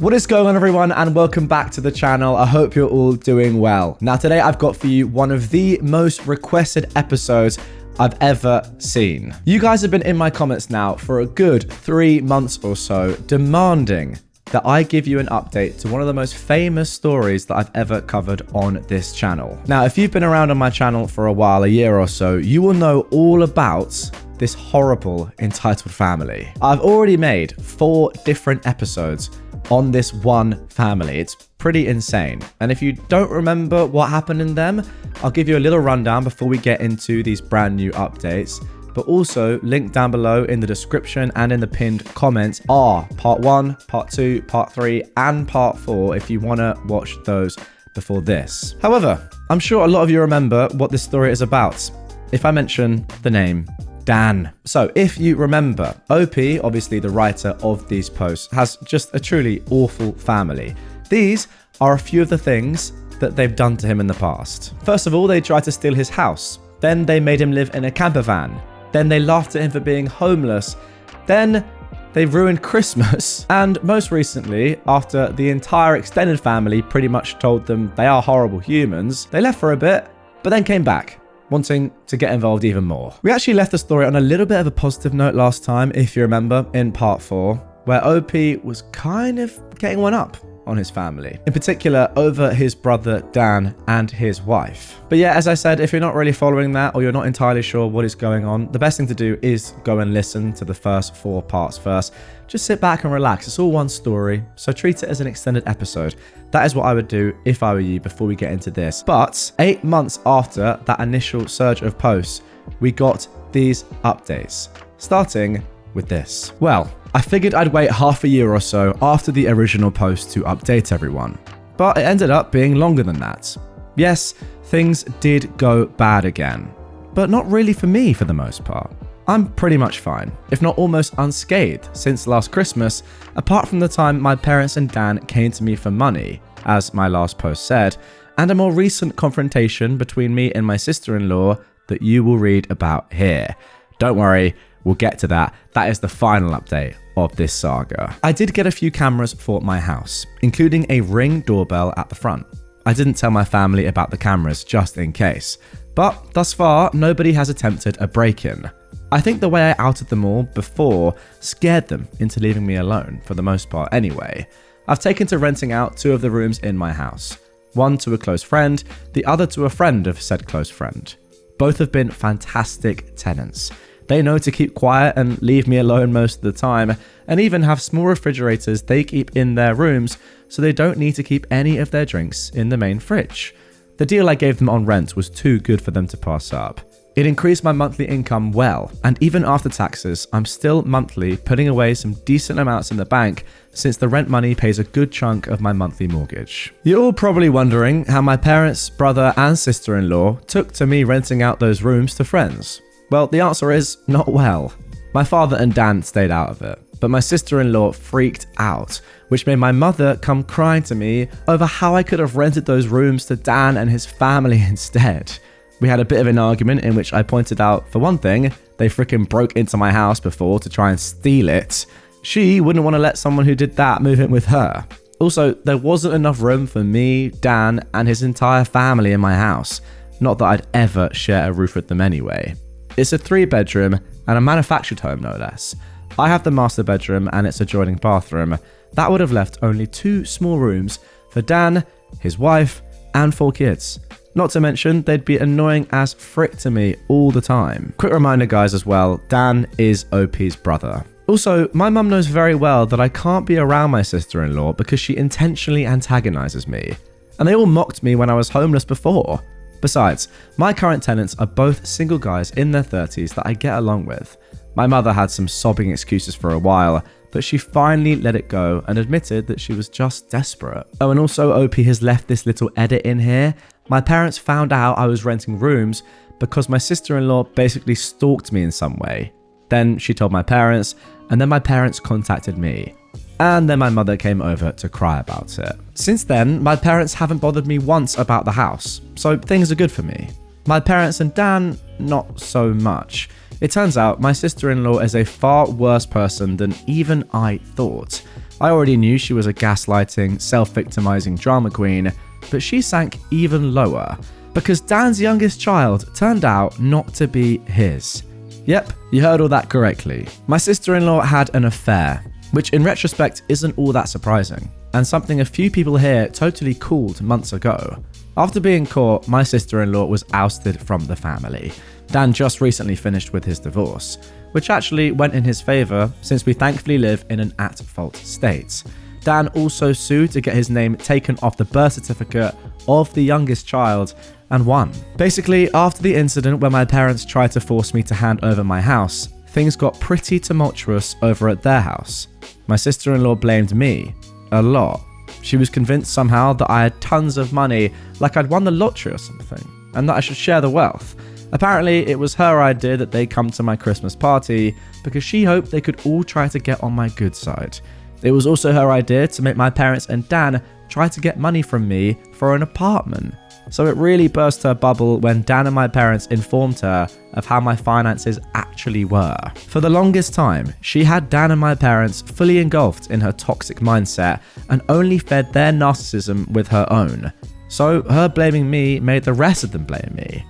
What is going on, everyone, and welcome back to the channel. I hope you're all doing well. Now today I've got for you one of the most requested episodes I've ever seen. You guys have been in my comments now for a good 3 months or so demanding that I give you an update to one of the most famous stories that I've ever covered on this channel. Now, if you've been around on my channel for a while, a year or so, you will know all about this horrible entitled family. I've already made 4 different episodes on this one family. It's pretty insane. And if you don't remember what happened in them, I'll give you a little rundown before we get into these brand new updates. But also, link down below in the description and in the pinned comments are part 1, part 2, part 3, and part 4 if you want to watch those before this. However, I'm sure a lot of you remember what this story is about if I mention the name Dan. So if you remember, OP, obviously the writer of these posts, has just a truly awful family. These are a few of the things that they've done to him in the past. First of all, they tried to steal his house. Then they made him live in a camper van. Then they laughed at him for being homeless. Then they ruined Christmas. And most recently, after the entire extended family pretty much told them they are horrible humans, they left for a bit, but then came back, wanting to get involved even more. We actually left the story on a little bit of a positive note last time, if you remember, in part 4, where OP was kind of getting one up on his family, in particular over his brother Dan and his wife. But yeah, as I said, if you're not really following that or you're not entirely sure what is going on, the best thing to do is go and listen to the first 4 parts first. Just sit back and relax. It's all one story, so treat it as an extended episode. That is what I would do if I were you before we get into this. But 8 months after that initial surge of posts, we got these updates, starting with this. Well, I figured I'd wait half a year or so after the original post to update everyone, but it ended up being longer than that. Yes, things did go bad again, but not really for me for the most part. I'm pretty much fine, if not almost unscathed, since last Christmas, apart from the time my parents and Dan came to me for money, as my last post said, and a more recent confrontation between me and my sister-in-law that you will read about here. Don't worry, we'll get to that. That is the final update of this saga. I did get a few cameras for my house, including a Ring doorbell at the front. I didn't tell my family about the cameras just in case, but thus far, nobody has attempted a break-in. I think the way I outed them all before scared them into leaving me alone, for the most part anyway. I've taken to renting out 2 of the rooms in my house. One to a close friend, the other to a friend of said close friend. Both have been fantastic tenants. They know to keep quiet and leave me alone most of the time, and even have small refrigerators they keep in their rooms so they don't need to keep any of their drinks in the main fridge. The deal I gave them on rent was too good for them to pass up. It increased my monthly income well, and even after taxes, I'm still monthly putting away some decent amounts in the bank since the rent money pays a good chunk of my monthly mortgage. You're all probably wondering how my parents, brother and sister-in-law took to me renting out those rooms to friends. Well, the answer is not well. My father and Dan stayed out of it, but my sister-in-law freaked out, which made my mother come crying to me over how I could have rented those rooms to Dan and his family instead. We had a bit of an argument in which I pointed out, for one thing, they freaking broke into my house before to try and steal it. She wouldn't want to let someone who did that move in with her. Also, there wasn't enough room for me, Dan, and his entire family in my house. Not that I'd ever share a roof with them anyway. It's a 3-bedroom and a manufactured home, no less. I have the master bedroom and its adjoining bathroom. That would have left only 2 small rooms for Dan, his wife, and 4 kids. Not to mention, they'd be annoying as frick to me all the time. Quick reminder, guys, as well, Dan is OP's brother. Also, my mum knows very well that I can't be around my sister-in-law because she intentionally antagonizes me. And they all mocked me when I was homeless before. Besides, my current tenants are both single guys in their 30s that I get along with. My mother had some sobbing excuses for a while, but she finally let it go and admitted that she was just desperate. Oh, and also OP has left this little edit in here. My parents found out I was renting rooms because my sister-in-law basically stalked me in some way. Then she told my parents, and then my parents contacted me. And then my mother came over to cry about it. Since then, my parents haven't bothered me once about the house, so things are good for me. My parents and Dan, not so much. It turns out my sister-in-law is a far worse person than even I thought. I already knew she was a gaslighting, self-victimizing drama queen, but she sank even lower because Dan's youngest child turned out not to be his. Yep, you heard all that correctly. My sister-in-law had an affair, which in retrospect isn't all that surprising, and something a few people here totally called months ago. After being caught, my sister-in-law was ousted from the family. Dan just recently finished with his divorce, which actually went in his favour since we thankfully live in an at-fault state. Dan also sued to get his name taken off the birth certificate of the youngest child and won. Basically, after the incident where my parents tried to force me to hand over my house, things got pretty tumultuous over at their house. My sister-in-law blamed me a lot. She was convinced somehow that I had tons of money, like I'd won the lottery or something, and that I should share the wealth. Apparently, it was her idea that they come to my Christmas party because she hoped they could all try to get on my good side. It was also her idea to make my parents and Dan try to get money from me for an apartment. So it really burst her bubble when Dan and my parents informed her of how my finances actually were. For the longest time, she had Dan and my parents fully engulfed in her toxic mindset and only fed their narcissism with her own. So her blaming me made the rest of them blame me.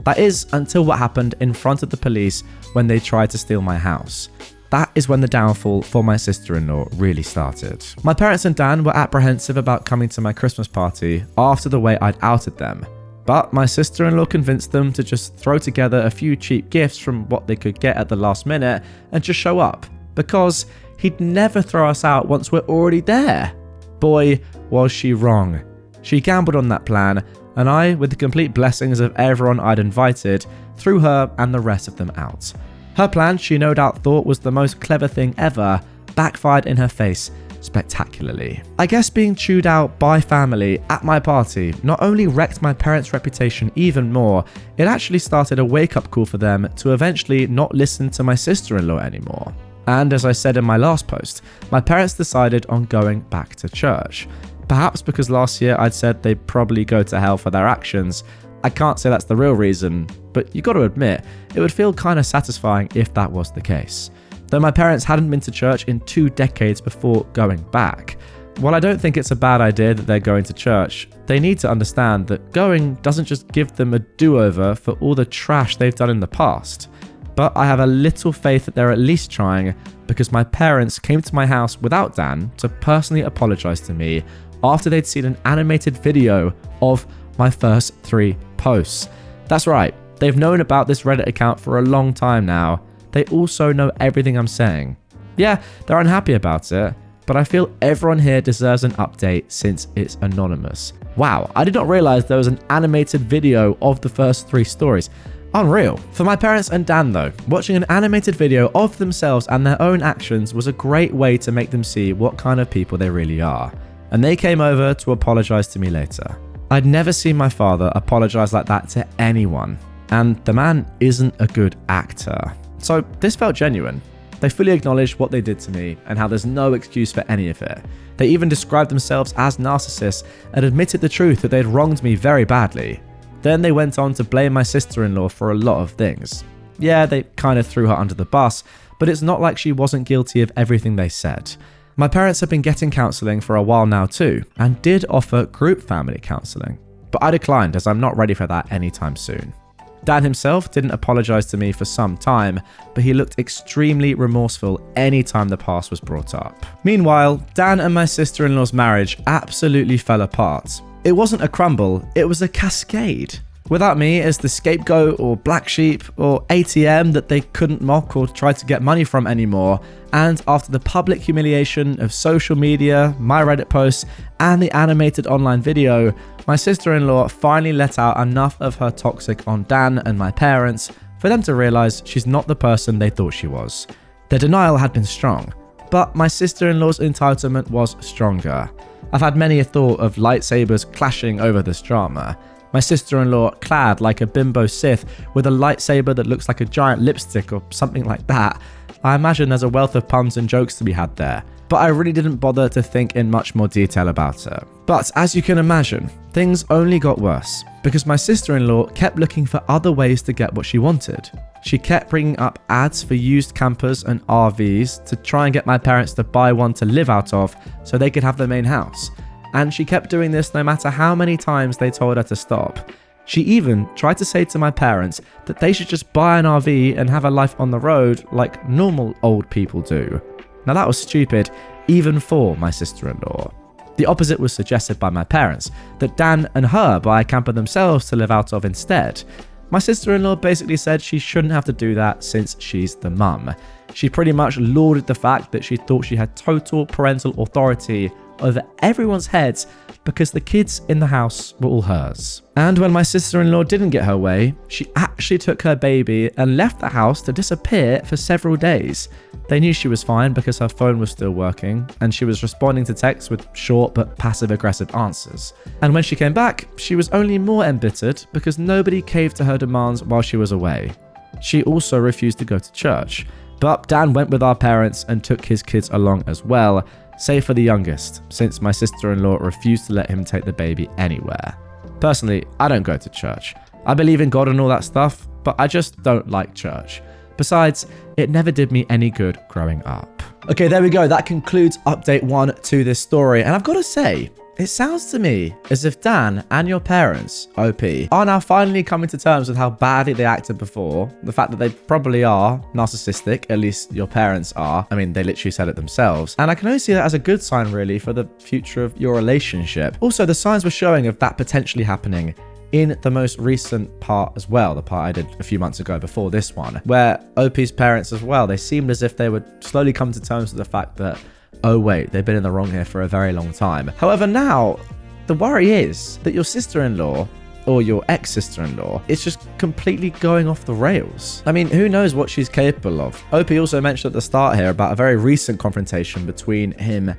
That is, until what happened in front of the police when they tried to steal my house. That is when the downfall for my sister-in-law really started. My parents and Dan were apprehensive about coming to my Christmas party after the way I'd outed them. But my sister-in-law convinced them to just throw together a few cheap gifts from what they could get at the last minute and just show up, because he'd never throw us out once we're already there. Boy, was she wrong. She gambled on that plan, and I, with the complete blessings of everyone I'd invited, threw her and the rest of them out. Her plan, she no doubt thought was the most clever thing ever, backfired in her face spectacularly. I guess being chewed out by family at my party not only wrecked my parents' reputation even more, it actually started a wake-up call for them to eventually not listen to my sister-in-law anymore. And as I said in my last post, my parents decided on going back to church. Perhaps because last year I'd said they'd probably go to hell for their actions. I can't say that's the real reason, but you got to admit, it would feel kind of satisfying if that was the case. Though my parents hadn't been to church in 2 decades before going back. While I don't think it's a bad idea that they're going to church, they need to understand that going doesn't just give them a do-over for all the trash they've done in the past. But I have a little faith that they're at least trying, because my parents came to my house without Dan to personally apologize to me after they'd seen an animated video of my first 3 posts. That's right, they've known about this Reddit account for a long time now. They also know everything I'm saying. Yeah, they're unhappy about it, but I feel everyone here deserves an update since it's anonymous. Wow, I did not realize there was an animated video of the first 3 stories. Unreal. For my parents and Dan though, watching an animated video of themselves and their own actions was a great way to make them see what kind of people they really are. And they came over to apologize to me later. I'd never seen my father apologize like that to anyone, and the man isn't a good actor. So this felt genuine. They fully acknowledged what they did to me and how there's no excuse for any of it. They even described themselves as narcissists and admitted the truth that they'd wronged me very badly. Then they went on to blame my sister-in-law for a lot of things. Yeah, they kind of threw her under the bus, but it's not like she wasn't guilty of everything they said. My parents have been getting counselling for a while now too, and did offer group family counselling, but I declined as I'm not ready for that anytime soon. Dan himself didn't apologise to me for some time, but he looked extremely remorseful anytime the past was brought up. Meanwhile, Dan and my sister-in-law's marriage absolutely fell apart. It wasn't a crumble, it was a cascade. Without me as the scapegoat or black sheep or ATM that they couldn't mock or try to get money from anymore, and after the public humiliation of social media, my Reddit posts, and the animated online video, my sister-in-law finally let out enough of her toxic on Dan and my parents for them to realise she's not the person they thought she was. Their denial had been strong, but my sister-in-law's entitlement was stronger. I've had many a thought of lightsabers clashing over this drama. My sister-in-law clad like a bimbo Sith with a lightsaber that looks like a giant lipstick or something like that. I imagine there's a wealth of puns and jokes to be had there, but I really didn't bother to think in much more detail about it. But as you can imagine, things only got worse, because my sister-in-law kept looking for other ways to get what she wanted. She kept bringing up ads for used campers and RVs to try and get my parents to buy one to live out of so they could have their main house. And she kept doing this no matter how many times they told her to stop. She even tried to say to my parents that they should just buy an RV and have a life on the road like normal old people do. Now that was stupid, even for my sister-in-law. The opposite was suggested by my parents, that Dan and her buy a camper themselves to live out of instead. My sister-in-law basically said she shouldn't have to do that since she's the mum. She pretty much lauded the fact that she thought she had total parental authority over everyone's heads because the kids in the house were all hers. And when my sister-in-law didn't get her way, she actually took her baby and left the house to disappear for several days. They knew she was fine because her phone was still working and she was responding to texts with short but passive-aggressive answers. And when she came back, she was only more embittered because nobody caved to her demands while she was away. She also refused to go to church, but Dan went with our parents and took his kids along as well, save for the youngest, since my sister-in-law refused to let him take the baby anywhere. Personally, I don't go to church. I believe in God and all that stuff, but I just don't like church. Besides, it never did me any good growing up. Okay, there we go. That concludes update 1 to this story. And I've got to say, it sounds to me as if Dan and your parents, OP, are now finally coming to terms with how badly they acted before. The fact that they probably are narcissistic, at least your parents are. I mean, they literally said it themselves. And I can only see that as a good sign, really, for the future of your relationship. Also, the signs were showing of that potentially happening in the most recent part as well, the part I did a few months ago before this one, where OP's parents as well, they seemed as if they would slowly come to terms with the fact that, oh wait, they've been in the wrong here for a very long time. However, now, the worry is that your sister-in-law, or your ex-sister-in-law, is just completely going off the rails. I mean, who knows what she's capable of? OP also mentioned at the start here about a very recent confrontation between him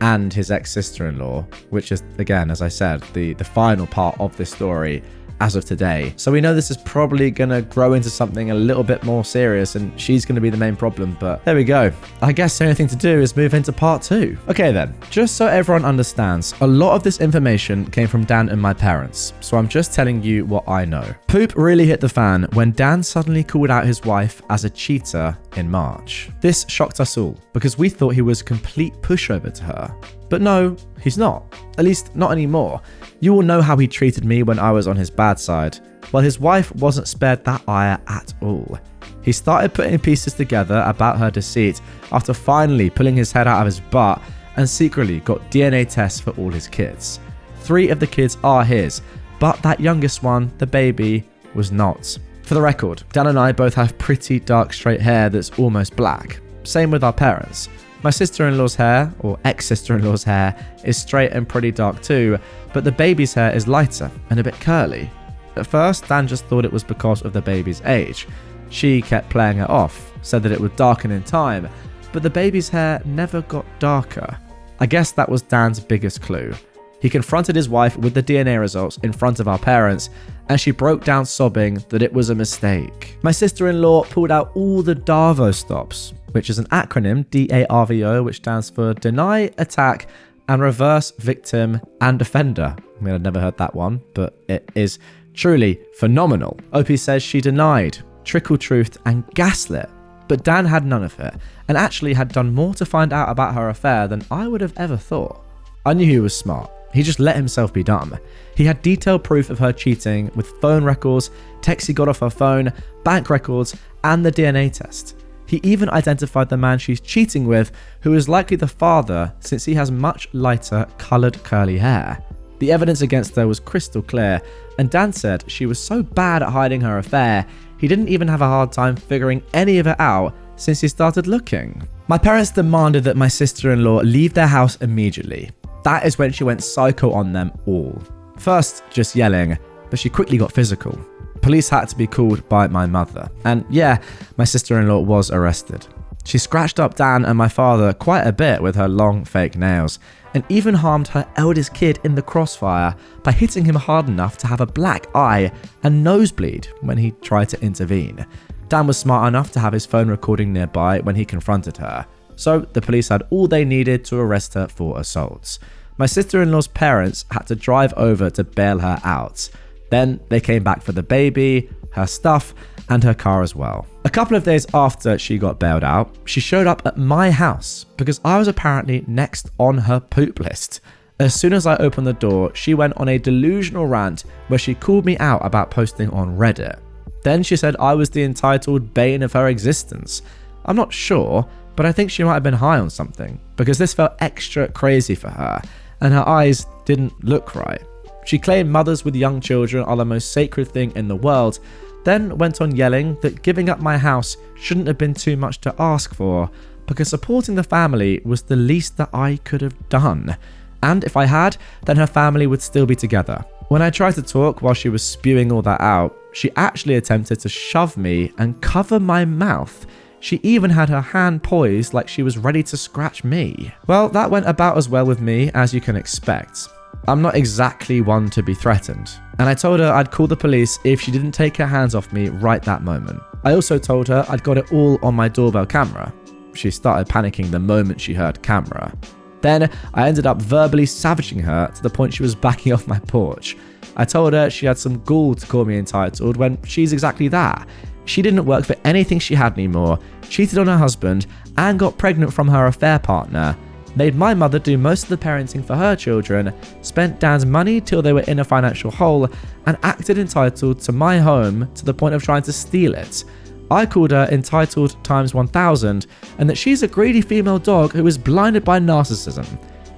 and his ex-sister-in-law, which is, again, as I said, the final part of this story as of today. So we know this is probably going to grow into something a little bit more serious and she's going to be the main problem, but there we go. I guess the only thing to do is move into part 2. Okay then, just so everyone understands, a lot of this information came from Dan and my parents, so I'm just telling you what I know. Poop really hit the fan when Dan suddenly called out his wife as a cheater in March. This shocked us all because we thought he was a complete pushover to her. But no, he's not. At least not anymore. You all know how he treated me when I was on his bad side. Well, his wife wasn't spared that ire at all. He started putting pieces together about her deceit after finally pulling his head out of his butt and secretly got DNA tests for all his kids. 3 of the kids are his, but that youngest one, the baby, was not. For the record, Dan and I both have pretty dark straight hair that's almost black. Same with our parents. My sister-in-law's hair, or ex-sister-in-law's hair, is straight and pretty dark too, but the baby's hair is lighter and a bit curly. At first, Dan just thought it was because of the baby's age. She kept playing it off, said that it would darken in time, but the baby's hair never got darker. I guess that was Dan's biggest clue. He confronted his wife with the DNA results in front of our parents, and she broke down sobbing that it was a mistake. My sister-in-law pulled out all the DARVO stops, which is an acronym, DARVO, which stands for Deny, Attack, and Reverse Victim and Offender. I mean, I'd never heard that one, but it is truly phenomenal. OP says she denied, trickle-truthed, and gaslit, but Dan had none of it, and actually had done more to find out about her affair than I would have ever thought. I knew he was smart. He just let himself be dumb. He had detailed proof of her cheating with phone records, texts he got off her phone, bank records, and the DNA test. He even identified the man she's cheating with, who is likely the father since he has much lighter coloured curly hair. The evidence against her was crystal clear, and Dan said she was so bad at hiding her affair, he didn't even have a hard time figuring any of it out since he started looking. My parents demanded that my sister-in-law leave their house immediately. That is when she went psycho on them all. First, just yelling, but she quickly got physical. Police had to be called by my mother. And yeah, my sister-in-law was arrested. She scratched up Dan and my father quite a bit with her long fake nails, and even harmed her eldest kid in the crossfire by hitting him hard enough to have a black eye and nosebleed when he tried to intervene. Dan was smart enough to have his phone recording nearby when he confronted her, so the police had all they needed to arrest her for assault. My sister-in-law's parents had to drive over to bail her out. Then they came back for the baby, her stuff, and her car as well. A couple of days after she got bailed out, she showed up at my house because I was apparently next on her poop list. As soon as I opened the door, she went on a delusional rant where she called me out about posting on Reddit. Then she said I was the entitled bane of her existence. I'm not sure, but I think she might have been high on something because this felt extra crazy for her, and her eyes didn't look right. She claimed mothers with young children are the most sacred thing in the world, then went on yelling that giving up my house shouldn't have been too much to ask for because supporting the family was the least that I could have done. And if I had, then her family would still be together. When I tried to talk while she was spewing all that out, she actually attempted to shove me and cover my mouth. She even had her hand poised like she was ready to scratch me. Well, that went about as well with me as you can expect. I'm not exactly one to be threatened, and I told her I'd call the police if she didn't take her hands off me right that moment. I also told her I'd got it all on my doorbell camera. She started panicking the moment she heard camera. Then I ended up verbally savaging her to the point she was backing off my porch. I told her she had some gall to call me entitled when she's exactly that. She didn't work for anything she had anymore, cheated on her husband, and got pregnant from her affair partner. Made my mother do most of the parenting for her children, spent Dan's money till they were in a financial hole, and acted entitled to my home to the point of trying to steal it. I called her entitled times 1000 and that she's a greedy female dog who is blinded by narcissism.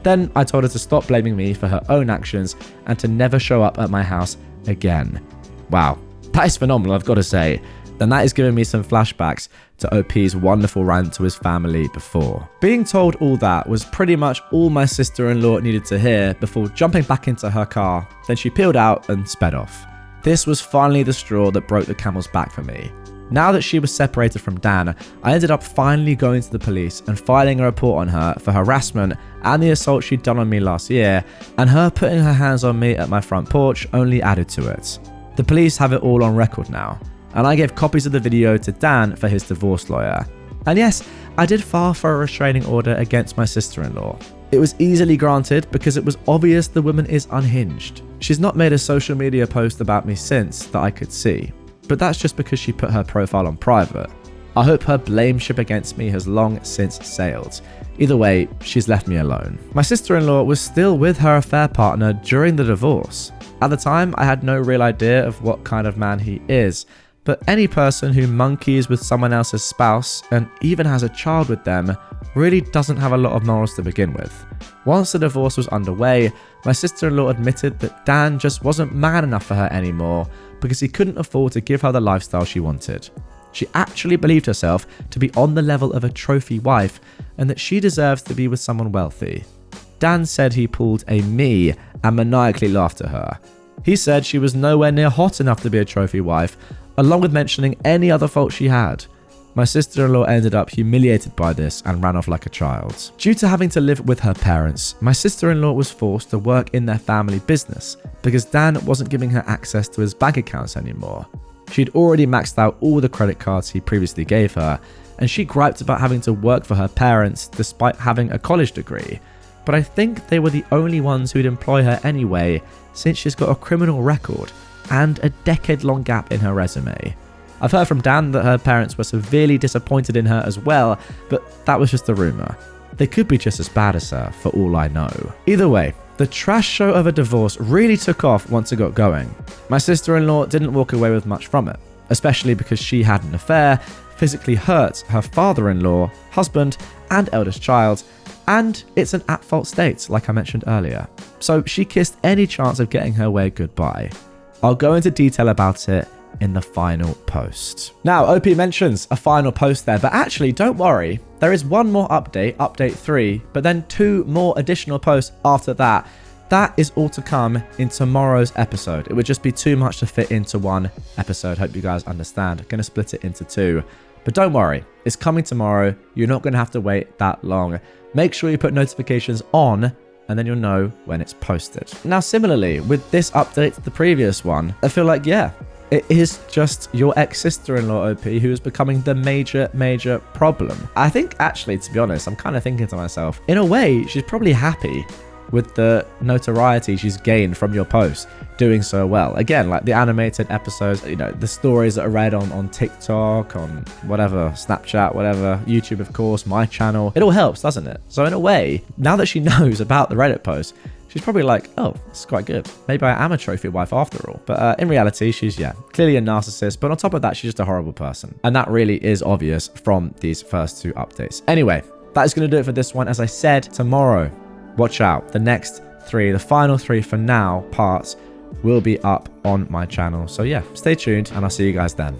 Then I told her to stop blaming me for her own actions and to never show up at my house again. Wow, that is phenomenal, I've got to say. And that is giving me some flashbacks to OP's wonderful rant to his family before. Being told all that was pretty much all my sister-in-law needed to hear before jumping back into her car. Then she peeled out and sped off. This was finally the straw that broke the camel's back for me. Now that she was separated from Dan, I ended up finally going to the police and filing a report on her for harassment and the assault she'd done on me last year, and her putting her hands on me at my front porch only added to it. The police have it all on record now, and I gave copies of the video to Dan for his divorce lawyer. And yes, I did file for a restraining order against my sister-in-law. It was easily granted because it was obvious the woman is unhinged. She's not made a social media post about me since that I could see, but that's just because she put her profile on private. I hope her blame ship against me has long since sailed. Either way, she's left me alone. My sister-in-law was still with her affair partner during the divorce. At the time, I had no real idea of what kind of man he is, but any person who monkeys with someone else's spouse and even has a child with them really doesn't have a lot of morals to begin with. Once the divorce was underway, my sister-in-law admitted that Dan just wasn't man enough for her anymore because he couldn't afford to give her the lifestyle she wanted. She actually believed herself to be on the level of a trophy wife and that she deserves to be with someone wealthy. Dan said he pulled a me and maniacally laughed at her. He said she was nowhere near hot enough to be a trophy wife, along with mentioning any other faults she had. My sister-in-law ended up humiliated by this and ran off like a child. Due to having to live with her parents, my sister-in-law was forced to work in their family business because Dan wasn't giving her access to his bank accounts anymore. She'd already maxed out all the credit cards he previously gave her, and she griped about having to work for her parents despite having a college degree. But I think they were the only ones who'd employ her anyway, since she's got a criminal record and a decade-long gap in her resume. I've heard from Dan that her parents were severely disappointed in her as well, but that was just a rumour. They could be just as bad as her, for all I know. Either way, the trash show of a divorce really took off once it got going. My sister-in-law didn't walk away with much from it, especially because she had an affair, physically hurt her father-in-law, husband, and eldest child, and it's an at-fault state, like I mentioned earlier. So she kissed any chance of getting her way goodbye. I'll go into detail about it in the final post. Now, OP mentions a final post there, but actually don't worry, there is one more update, update 3, but then 2 more additional posts after that. That is all to come in tomorrow's episode. It would just be too much to fit into one episode. Hope you guys understand. I'm going to split it into 2. But don't worry, it's coming tomorrow. You're not going to have to wait that long. Make sure you put notifications on and then you'll know when it's posted. Now, similarly, with this update to the previous one, I feel like, yeah, it is just your ex-sister-in-law, OP, who is becoming the major problem. I think, actually, to be honest, I'm kind of thinking to myself, in a way, she's probably happy with the notoriety she's gained from your posts doing so well. Again, like the animated episodes, you know, the stories that are read on TikTok, on whatever, Snapchat, whatever, YouTube, of course, my channel. It all helps, doesn't it? So in a way, now that she knows about the Reddit post, she's probably like, oh, this is quite good. Maybe I am a trophy wife after all. But in reality, she's, yeah, clearly a narcissist. But on top of that, she's just a horrible person. And that really is obvious from these first 2 updates. Anyway, that is going to do it for this one. As I said, tomorrow, watch out. The next 3, the final 3 for now, parts will be up on my channel. So yeah, stay tuned and I'll see you guys then.